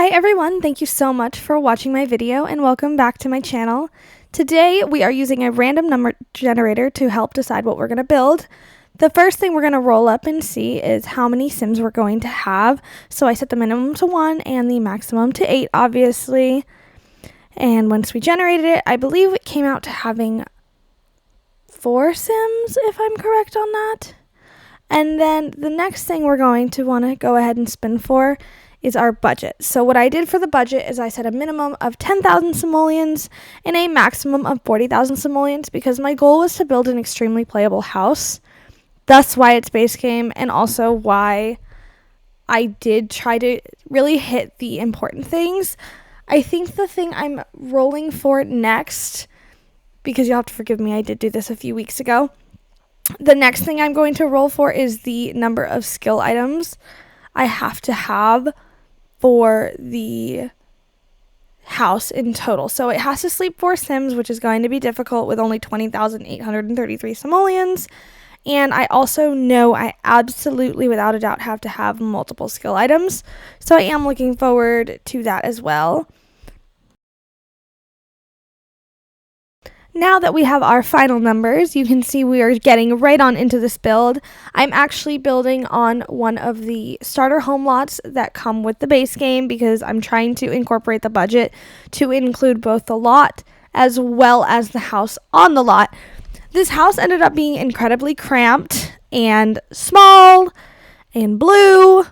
Hi everyone, thank you so much for watching my video and welcome back to my channel. Today we are using a random number generator to help decide what we're going to build. The first thing we're going to roll up and see is how many Sims we're going to have. So I set the minimum to 1 and the maximum to 8 obviously. And once we generated it, I believe it came out to having 4 Sims if I'm correct on that. And then the next thing we're going to want to go ahead and spin for is our budget. So what I did for the budget is I set a minimum of 10,000 simoleons and a maximum of 40,000 simoleons because my goal was to build an extremely playable house. That's why it's base game, and also why I did try to really hit the important things. I think the thing I'm rolling for next, because you'll have to forgive me, I did do this a few weeks ago. The next thing I'm going to roll for is the number of skill items I have to have for the house in total. So it has to sleep 4 Sims, which is going to be difficult with only 20,833 simoleons. And I also know I absolutely, without a doubt, have to have multiple skill items. So I am looking forward to that as well. Now that we have our final numbers, you can see we are getting right on into this build. I'm actually building on one of the starter home lots that come with the base game because I'm trying to incorporate the budget to include both the lot as well as the house on the lot. This house ended up being incredibly cramped and small and blue,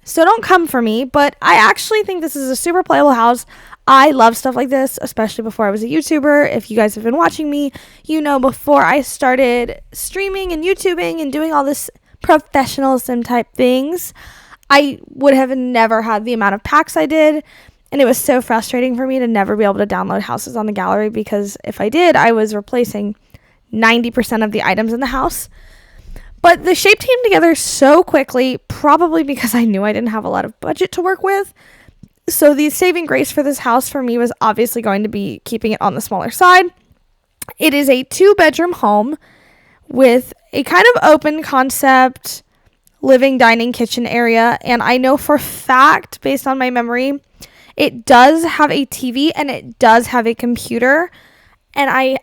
so don't come for me, but I actually think this is a super playable house. I love stuff like this, especially before I was a YouTuber. If you guys have been watching me, you know before I started streaming and YouTubing and doing all this professional sim type things, I would have never had the amount of packs I did. And it was so frustrating for me to never be able to download houses on the gallery because if I did, I was replacing 90% of the items in the house. But the shape came together so quickly, probably because I knew I didn't have a lot of budget to work with. So the saving grace for this house for me was obviously going to be keeping it on the smaller side. It is a 2-bedroom home with a kind of open concept living, dining, kitchen area. And I know for a fact, based on my memory, it does have a TV and it does have a computer. And I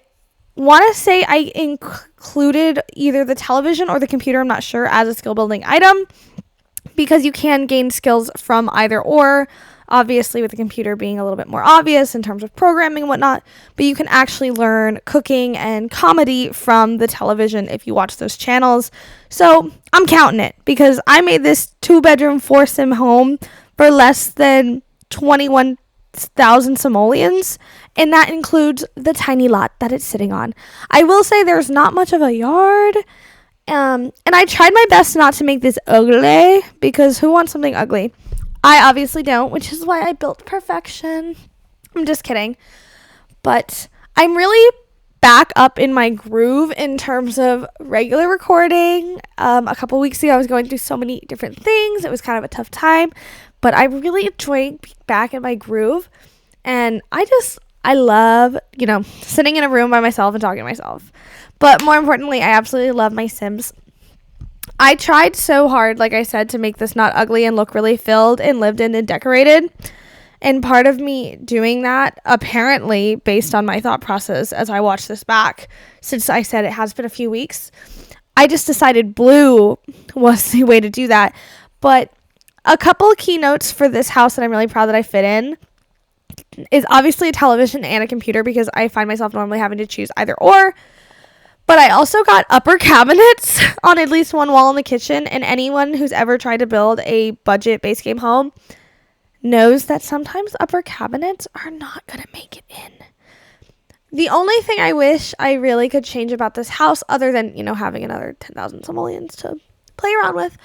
want to say I included either the television or the computer, I'm not sure, as a skill building item because you can gain skills from either or. Obviously, with the computer being a little bit more obvious in terms of programming and whatnot, but you can actually learn cooking and comedy from the television if you watch those channels. So I'm counting it because I made this 2-bedroom 4-sim home for less than 21,000 simoleons, and that includes the tiny lot that it's sitting on. I will say there's not much of a yard, and I tried my best not to make this ugly because who wants something ugly? I obviously don't, which is why I built perfection. I'm just kidding. But I'm really back up in my groove in terms of regular recording. A couple weeks ago, I was going through so many different things. It was kind of a tough time. But I really enjoy being back in my groove. And I love, sitting in a room by myself and talking to myself. But more importantly, I absolutely love my Sims. I tried so hard, like I said, to make this not ugly and look really filled and lived in and decorated. And part of me doing that, apparently, based on my thought process as I watched this back, since I said it has been a few weeks, I just decided blue was the way to do that. But a couple of keynotes for this house that I'm really proud that I fit in is obviously a television and a computer because I find myself normally having to choose either or. But I also got upper cabinets on at least one wall in the kitchen, and anyone who's ever tried to build a budget base game home knows that sometimes upper cabinets are not going to make it in. The only thing I wish I really could change about this house, other than, having another 10,000 simoleons to play around with,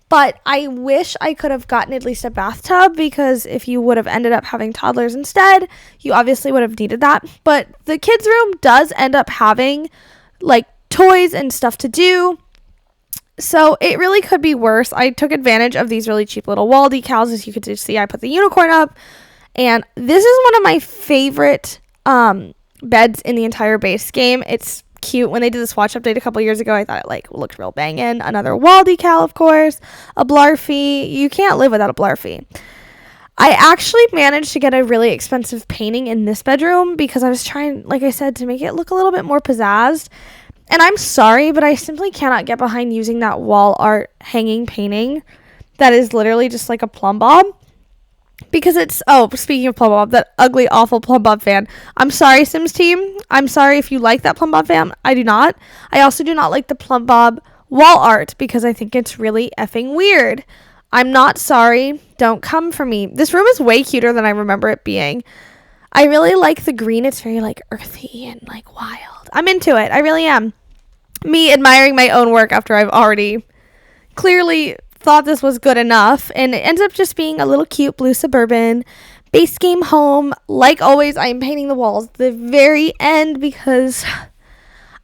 but I wish I could have gotten at least a bathtub because if you would have ended up having toddlers instead, you obviously would have needed that. But the kids' room does end up having toys and stuff to do, so it really could be worse. I took advantage of these really cheap little wall decals. As you could just see, I put the unicorn up, and this is one of my favorite beds in the entire base game. It's cute. When they did the swatch update a couple years ago, I thought it looked real banging. Another wall decal, of course, a blarfy. You can't live without a blarfy. I actually managed to get a really expensive painting in this bedroom because I was trying, like I said, to make it look a little bit more pizzazzed. And I'm sorry, but I simply cannot get behind using that wall art hanging painting that is literally just like a plumb bob. Because it's, oh, speaking of plumb bob, that ugly, awful plumb bob fan. I'm sorry, Sims team. I'm sorry if you like that plumb bob fan. I do not. I also do not like the plumb bob wall art because I think it's really effing weird. I'm not sorry. Don't come for me. This room is way cuter than I remember it being. I really like the green. It's very like earthy and like wild. I'm into it. I really am. Me admiring my own work after I've already clearly thought this was good enough, and it ends up just being a little cute blue suburban base game home. Like always, I am painting the walls at the very end because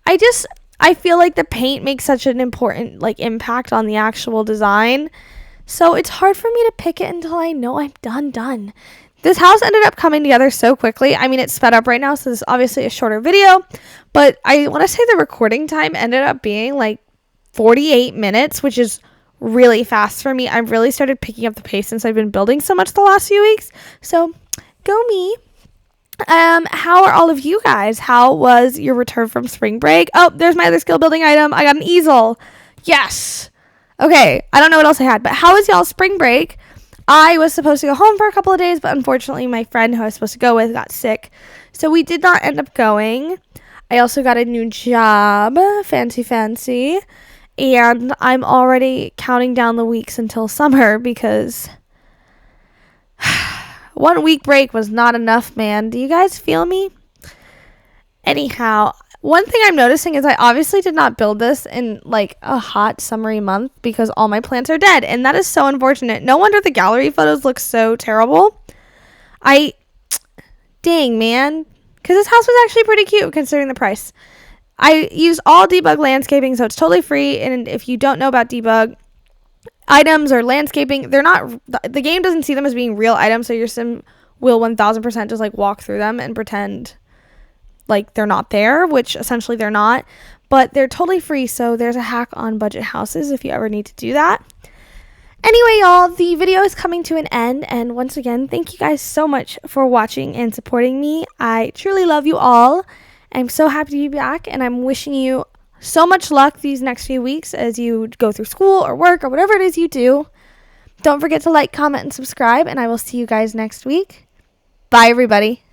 I feel like the paint makes such an important like impact on the actual design. So it's hard for me to pick it until I know I'm done. This house ended up coming together so quickly. I mean, it's sped up right now, so this is obviously a shorter video. But I want to say the recording time ended up being like 48 minutes, which is really fast for me. I've really started picking up the pace since I've been building so much the last few weeks. So go me. How are all of you guys? How was your return from spring break? Oh, there's my other skill building item. I got an easel. Yes. Okay, I don't know what else I had, but how was y'all's spring break? I was supposed to go home for a couple of days, but unfortunately my friend who I was supposed to go with got sick, so we did not end up going. I also got a new job, fancy, and I'm already counting down the weeks until summer because 1 week break was not enough, man. Do you guys feel me? Anyhow, one thing I'm noticing is I obviously did not build this in like a hot summery month because all my plants are dead, and that is so unfortunate. No wonder the gallery photos look so terrible. Dang, man. Because this house was actually pretty cute considering the price. I use all debug landscaping, so it's totally free, and if you don't know about debug items or landscaping, the game doesn't see them as being real items, so your sim will 1000% just like walk through them and pretend like they're not there, which essentially they're not, but they're totally free. So there's a hack on budget houses if you ever need to do that. Anyway, y'all, the video is coming to an end, and once again, thank you guys so much for watching and supporting me. I truly love you all. I'm so happy to be back, and I'm wishing you so much luck these next few weeks as you go through school or work or whatever it is you do. Don't forget to like, comment, and subscribe, and I will see you guys next week. Bye, everybody.